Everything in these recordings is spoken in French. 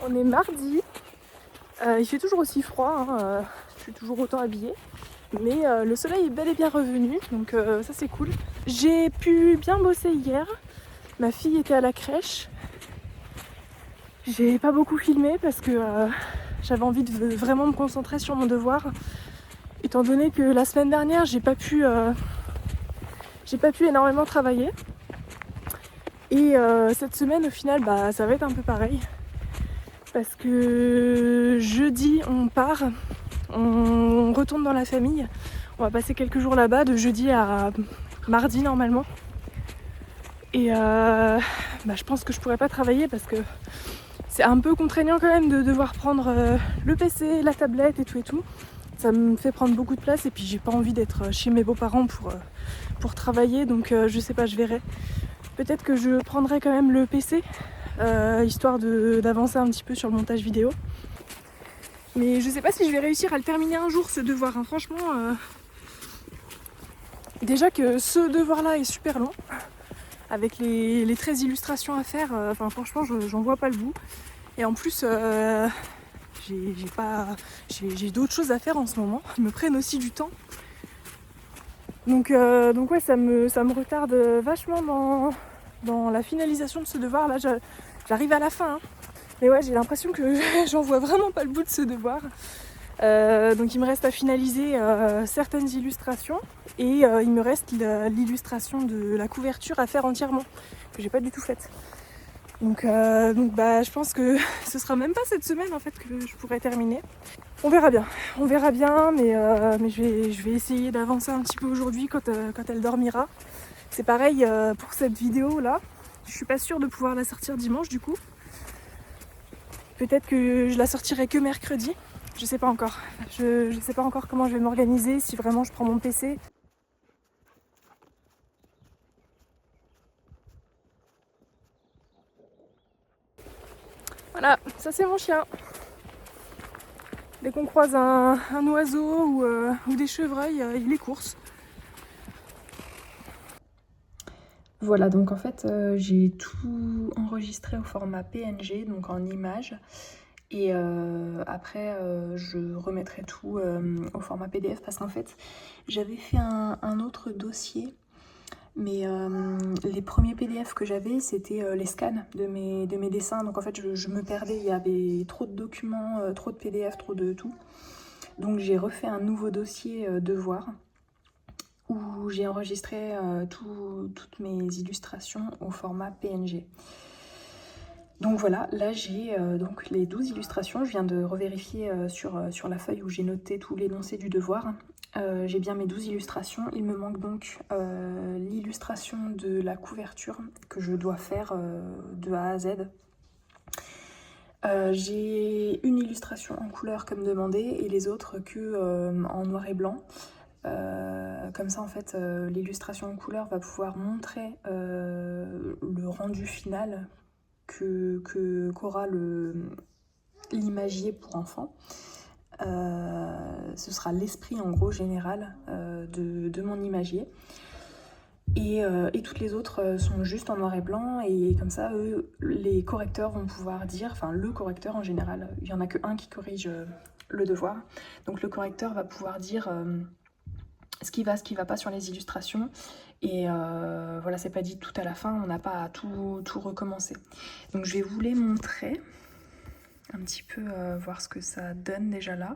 On est mardi, il fait toujours aussi froid, hein, je suis toujours autant habillée. Mais le soleil est bel et bien revenu, donc ça c'est cool. J'ai pu bien bosser hier, ma fille était à la crèche. J'ai pas beaucoup filmé parce que j'avais envie de vraiment me concentrer sur mon devoir. Étant donné que la semaine dernière j'ai pas pu énormément travailler. Et cette semaine au final ça va être un peu pareil. Parce que jeudi on part, on retourne dans la famille. On va passer quelques jours là-bas, de jeudi à mardi normalement. Et je pense que je pourrais pas travailler parce que c'est un peu contraignant quand même de devoir prendre le PC, la tablette et tout. Ça me fait prendre beaucoup de place et puis j'ai pas envie d'être chez mes beaux-parents pour travailler, donc je sais pas, je verrai. Peut-être que je prendrai quand même le PC, histoire d'avancer un petit peu sur le montage vidéo. Mais je sais pas si je vais réussir à le terminer un jour ce devoir, hein. Franchement, déjà que ce devoir-là est super long, avec les 13 illustrations à faire, franchement j'en vois pas le bout. Et en plus j'ai d'autres choses à faire en ce moment, ils me prennent aussi du temps. Donc ouais, ça me retarde vachement dans la finalisation de ce devoir. Là j'arrive à la fin, hein. Mais ouais, j'ai l'impression que j'en vois vraiment pas le bout de ce devoir. Donc il me reste à finaliser certaines illustrations et il me reste l'illustration de la couverture à faire entièrement, que j'ai pas du tout faite. Donc je pense que ce sera même pas cette semaine en fait que je pourrai terminer. On verra bien, mais je vais essayer d'avancer un petit peu aujourd'hui quand elle dormira. C'est pareil pour cette vidéo là, je suis pas sûre de pouvoir la sortir dimanche du coup. Peut-être que je la sortirai que mercredi. Je sais pas encore. Je sais pas encore comment je vais m'organiser, si vraiment je prends mon PC. Voilà, ça c'est mon chien. Dès qu'on croise un oiseau ou des chevreuils, il les course. Voilà, donc en fait j'ai tout enregistré au format PNG, donc en images. Et après je remettrai tout au format PDF parce qu'en fait j'avais fait un autre dossier. Mais les premiers PDF que j'avais, c'était les scans de mes dessins. Donc en fait, je me perdais, il y avait trop de documents, trop de PDF, trop de tout. Donc j'ai refait un nouveau dossier devoir où j'ai enregistré toutes mes illustrations au format PNG. Donc voilà, là j'ai donc les 12 illustrations. Je viens de revérifier sur la feuille où j'ai noté tout l'énoncé du devoir. J'ai bien mes 12 illustrations. Il me manque donc l'illustration de la couverture que je dois faire de A à Z. J'ai une illustration en couleur comme demandé et les autres que en noir et blanc. Comme ça en fait l'illustration en couleur va pouvoir montrer le rendu final qu'aura l'imagier pour enfants. Ce sera l'esprit en gros général de mon imagier. Et toutes les autres sont juste en noir et blanc, et comme ça, eux, les correcteurs vont pouvoir dire, enfin le correcteur en général, il n'y en a qu'un qui corrige le devoir, donc le correcteur va pouvoir dire ce qui va pas sur les illustrations, et voilà, c'est pas dit tout à la fin, on n'a pas à tout recommencer. Donc je vais vous les montrer, un petit peu voir ce que ça donne déjà là.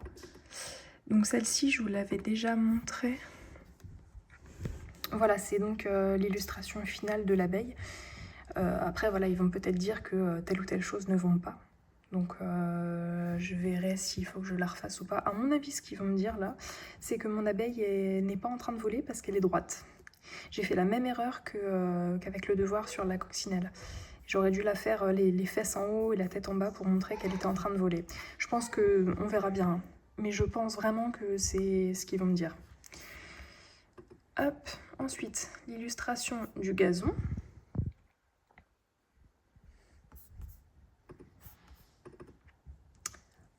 Donc celle-ci, je vous l'avais déjà montrée. Voilà, c'est donc l'illustration finale de l'abeille. Après, voilà, ils vont peut-être dire que telle ou telle chose ne vont pas. Donc je verrai s'il faut que je la refasse ou pas. À mon avis, ce qu'ils vont me dire là, c'est que mon abeille n'est pas en train de voler parce qu'elle est droite. J'ai fait la même erreur qu'avec le devoir sur la coccinelle. J'aurais dû la faire les fesses en haut et la tête en bas pour montrer qu'elle était en train de voler. Je pense qu'on verra bien, mais je pense vraiment que c'est ce qu'ils vont me dire. Hop, ensuite, l'illustration du gazon.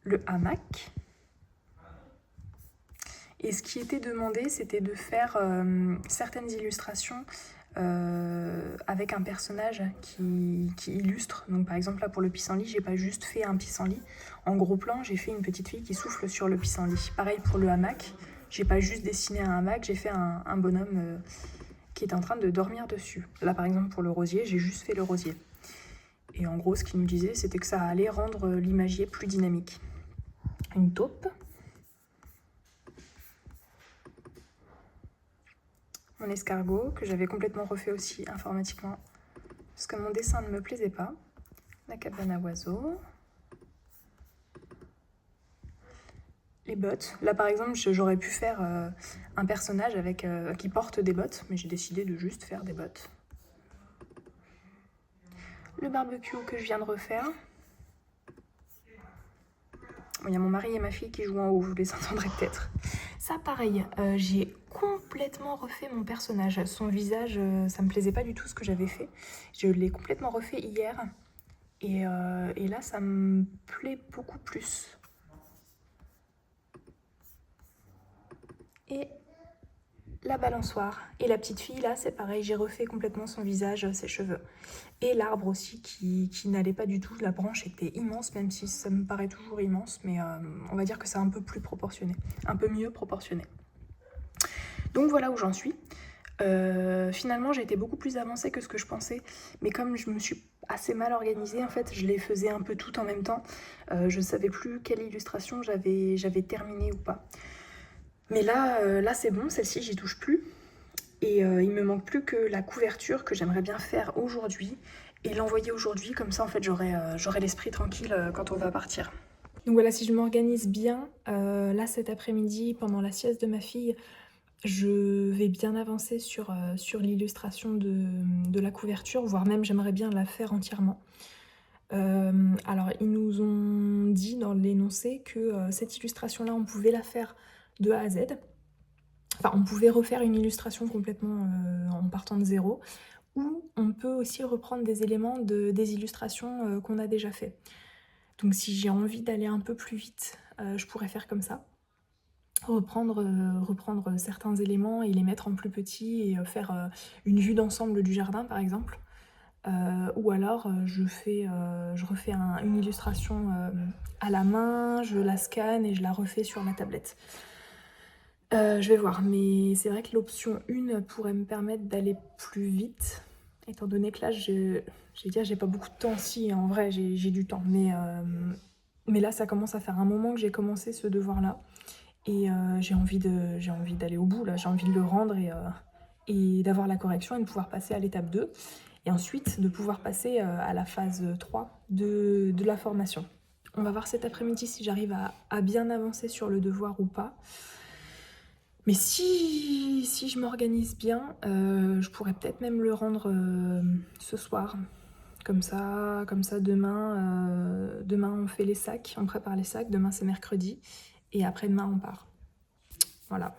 Le hamac. Et ce qui était demandé, c'était de faire certaines illustrations avec un personnage qui illustre. Donc par exemple là pour le pissenlit, j'ai pas juste fait un pissenlit. En gros plan, j'ai fait une petite fille qui souffle sur le pissenlit. Pareil pour le hamac, j'ai pas juste dessiné un hamac, j'ai fait un bonhomme qui est en train de dormir dessus. Là par exemple pour le rosier, j'ai juste fait le rosier. Et en gros ce qu'il nous disait, c'était que ça allait rendre l'imagier plus dynamique. Une taupe. Mon escargot, que j'avais complètement refait aussi informatiquement, parce que mon dessin ne me plaisait pas. La cabane à oiseaux. Les bottes. Là par exemple, j'aurais pu faire un personnage qui porte des bottes, mais j'ai décidé de juste faire des bottes. Le barbecue que je viens de refaire. Bon, il y a mon mari et ma fille qui jouent en haut, vous les entendrez peut-être. Ça pareil, j'ai complètement refait mon personnage. Son visage, ça me plaisait pas du tout ce que j'avais fait. Je l'ai complètement refait hier. Et là, ça me plaît beaucoup plus. Et la balançoire. Et la petite fille, là, c'est pareil, j'ai refait complètement son visage, ses cheveux. Et l'arbre aussi, qui n'allait pas du tout. La branche était immense, même si ça me paraît toujours immense. Mais on va dire que c'est un peu plus proportionné. Un peu mieux proportionné. Donc voilà où j'en suis. Finalement, j'ai été beaucoup plus avancée que ce que je pensais. Mais comme je me suis assez mal organisée, en fait, je les faisais un peu toutes en même temps. Je ne savais plus quelle illustration j'avais terminée ou pas. Mais là c'est bon, celle-ci, j'y touche plus. Et il me manque plus que la couverture que j'aimerais bien faire aujourd'hui et l'envoyer aujourd'hui. Comme ça, en fait, j'aurai l'esprit tranquille quand on va partir. Donc voilà, si je m'organise bien, là cet après-midi, pendant la sieste de ma fille, je vais bien avancer sur l'illustration de la couverture, voire même j'aimerais bien la faire entièrement. Alors ils nous ont dit dans l'énoncé que cette illustration-là, on pouvait la faire de A à Z. Enfin, on pouvait refaire une illustration complètement en partant de zéro, ou on peut aussi reprendre des éléments des illustrations qu'on a déjà fait. Donc si j'ai envie d'aller un peu plus vite, je pourrais faire comme ça. Reprendre certains éléments et les mettre en plus petit et faire une vue d'ensemble du jardin par exemple. Ou alors je refais une illustration à la main, je la scanne et je la refais sur la tablette. Je vais voir, mais c'est vrai que l'option 1 pourrait me permettre d'aller plus vite, étant donné que là, j'ai pas beaucoup de temps. Si, en vrai, j'ai du temps, mais là, ça commence à faire un moment que j'ai commencé ce devoir-là, et j'ai envie d'aller au bout, là, j'ai envie de le rendre, et d'avoir la correction, et de pouvoir passer à l'étape 2, et ensuite de pouvoir passer à la phase 3 de la formation. On va voir cet après-midi si j'arrive à bien avancer sur le devoir ou pas. Mais si je m'organise bien, je pourrais peut-être même le rendre ce soir. Comme ça demain on fait les sacs, on prépare les sacs, demain c'est mercredi, et après-demain on part. Voilà.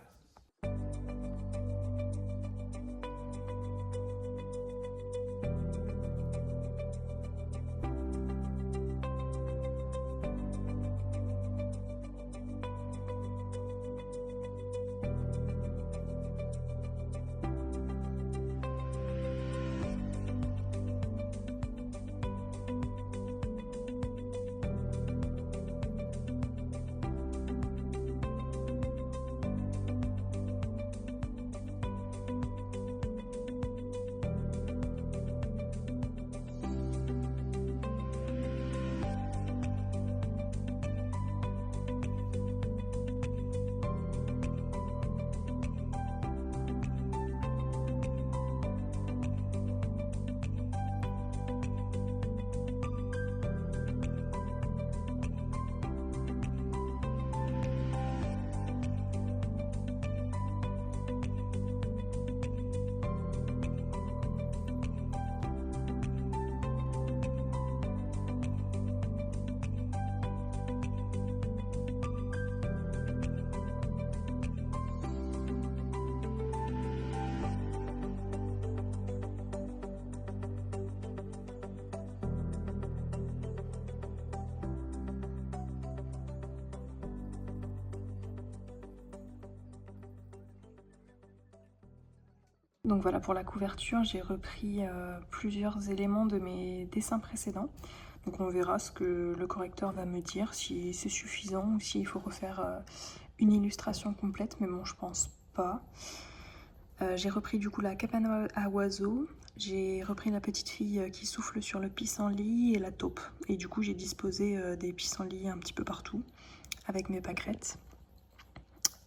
Donc voilà, pour la couverture, j'ai repris plusieurs éléments de mes dessins précédents. Donc on verra ce que le correcteur va me dire, si c'est suffisant ou s'il faut refaire une illustration complète, mais bon, je pense pas. J'ai repris du coup la cabane à oiseaux, j'ai repris la petite fille qui souffle sur le pissenlit et la taupe. Et du coup, j'ai disposé des pissenlits un petit peu partout avec mes pâquerettes.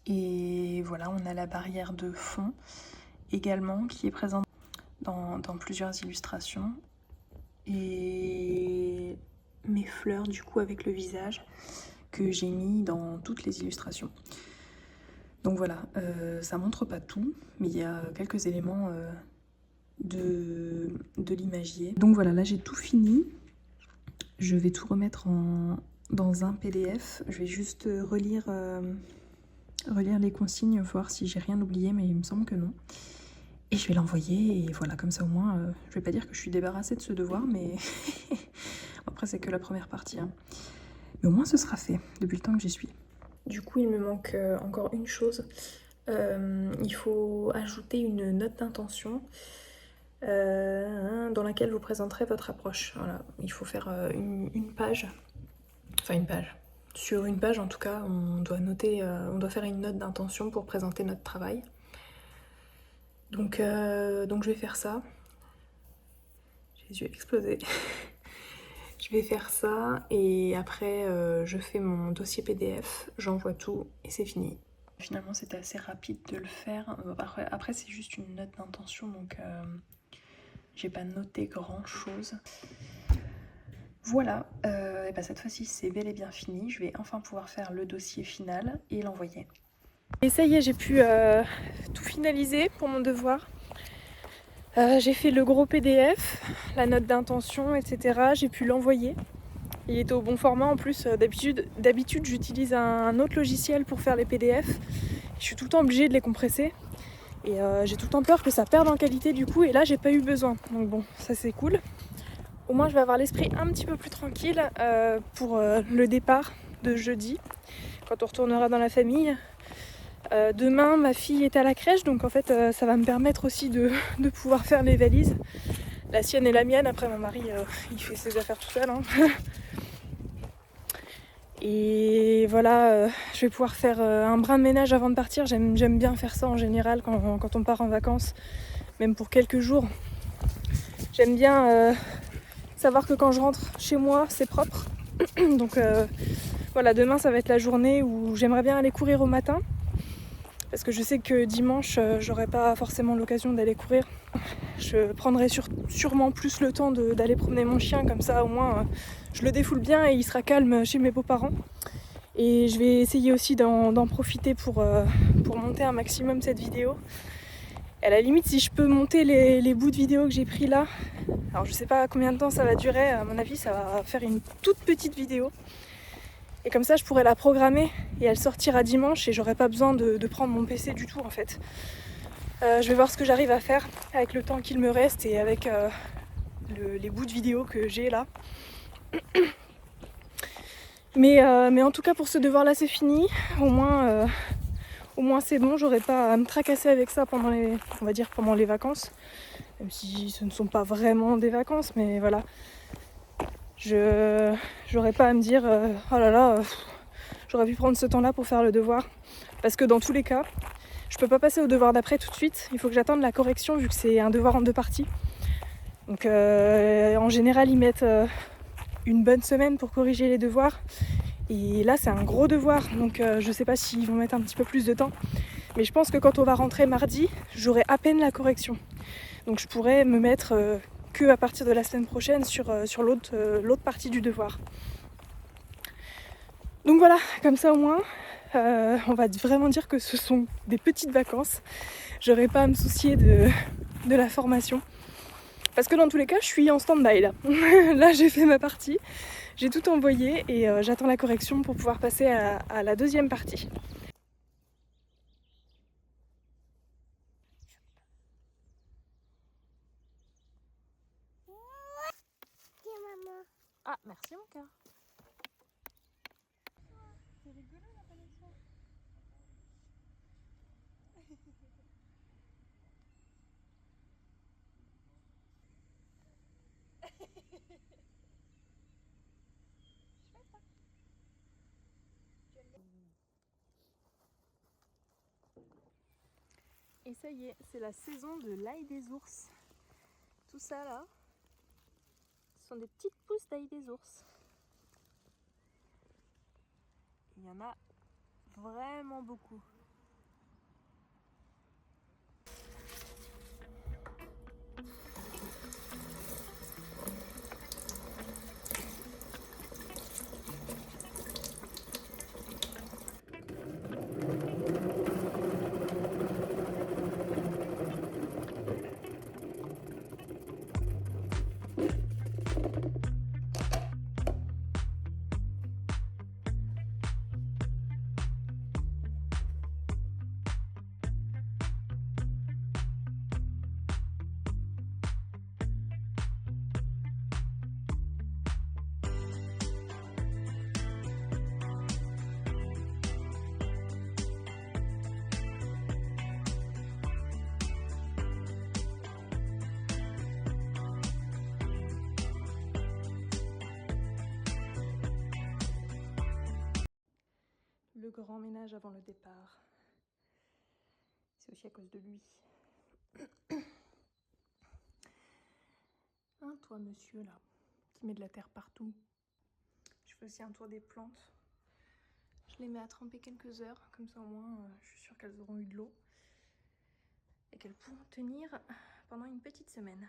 Et voilà, on a la barrière de fond également qui est présente dans plusieurs illustrations. Et mes fleurs du coup avec le visage que j'ai mis dans toutes les illustrations. Donc voilà, ça montre pas tout, mais il y a quelques éléments de l'imagier. Donc voilà, là j'ai tout fini. Je vais tout remettre dans un PDF. Je vais juste relire les consignes, voir si j'ai rien oublié, mais il me semble que non. Et je vais l'envoyer, et voilà, comme ça au moins, je vais pas dire que je suis débarrassée de ce devoir, mais après c'est que la première partie. Hein. Mais au moins ce sera fait, depuis le temps que j'y suis. Du coup, il me manque encore une chose. Il faut ajouter une note d'intention dans laquelle vous présenterez votre approche. Voilà, il faut faire une page, enfin une page. Sur une page, en tout cas, on doit noter, on doit faire une note d'intention pour présenter notre travail. Donc je vais faire ça. J'ai les yeux explosés. Je vais faire ça et après je fais mon dossier PDF, j'envoie tout et c'est fini. Finalement c'était assez rapide de le faire. Après c'est juste une note d'intention donc j'ai pas noté grand chose. Voilà, et bah cette fois-ci c'est bel et bien fini. Je vais enfin pouvoir faire le dossier final et l'envoyer. Et ça y est, j'ai pu tout finaliser pour mon devoir. J'ai fait le gros PDF, la note d'intention, etc. J'ai pu l'envoyer. Il était au bon format en plus. D'habitude j'utilise un autre logiciel pour faire les PDF. Je suis tout le temps obligée de les compresser. Et j'ai tout le temps peur que ça perde en qualité du coup. Et là j'ai pas eu besoin. Donc bon, ça c'est cool. Au moins je vais avoir l'esprit un petit peu plus tranquille pour le départ de jeudi. Quand on retournera dans la famille. Demain ma fille est à la crèche. Donc en fait ça va me permettre aussi de pouvoir faire les valises. La sienne et la mienne. Après mon mari il fait ses affaires tout seul. Hein. Et voilà, je vais pouvoir faire un brin de ménage avant de partir. J'aime bien faire ça en général quand on part en vacances, même pour quelques jours. J'aime bien savoir que quand je rentre chez moi, c'est propre. Donc voilà, demain ça va être la journée où j'aimerais bien aller courir au matin. Parce que je sais que dimanche, j'aurai pas forcément l'occasion d'aller courir. Je prendrai sûrement plus le temps d'aller promener mon chien, comme ça au moins je le défoule bien et il sera calme chez mes beaux-parents. Et je vais essayer aussi d'en profiter pour monter un maximum cette vidéo. Et à la limite, si je peux monter les bouts de vidéo que j'ai pris là, alors je sais pas combien de temps ça va durer, à mon avis ça va faire une toute petite vidéo. Et comme ça je pourrais la programmer et elle sortira dimanche et j'aurai pas besoin de prendre mon PC du tout en fait. Je vais voir ce que j'arrive à faire avec le temps qu'il me reste et avec les bouts de vidéo que j'ai là. Mais en tout cas pour ce devoir là c'est fini. Au moins c'est bon, j'aurai pas à me tracasser avec ça pendant les vacances. Même si ce ne sont pas vraiment des vacances, mais voilà. J'aurais pas à me dire oh là là, j'aurais pu prendre ce temps là pour faire le devoir. Parce que dans tous les cas, je peux pas passer au devoir d'après tout de suite. Il faut que j'attende la correction vu que c'est un devoir en 2 parties. Donc en général ils mettent une bonne semaine pour corriger les devoirs. Et là c'est un gros devoir, donc je sais pas s'ils vont mettre un petit peu plus de temps. Mais je pense que quand on va rentrer mardi, j'aurai à peine la correction. Donc je pourrais me mettre que à partir de la semaine prochaine sur l'autre partie du devoir. Donc voilà, comme ça au moins, on va vraiment dire que ce sont des petites vacances. J'aurai pas à me soucier de la formation. Parce que dans tous les cas, je suis en stand-by là. Là j'ai fait ma partie. J'ai tout envoyé et j'attends la correction pour pouvoir passer à la deuxième partie. Ah, merci mon cœur. C'est rigolo la palette. Et ça y est, c'est la saison de l'ail des ours. Tout ça là, ce sont des petites pousses d'ail des ours. Il y en a vraiment beaucoup. Le grand ménage avant le départ. C'est aussi à cause de lui. Hein, toi, monsieur, là, qui met de la terre partout. Je fais aussi un tour des plantes. Je les mets à tremper quelques heures, comme ça au moins, je suis sûre qu'elles auront eu de l'eau. Et qu'elles pourront tenir pendant une petite semaine.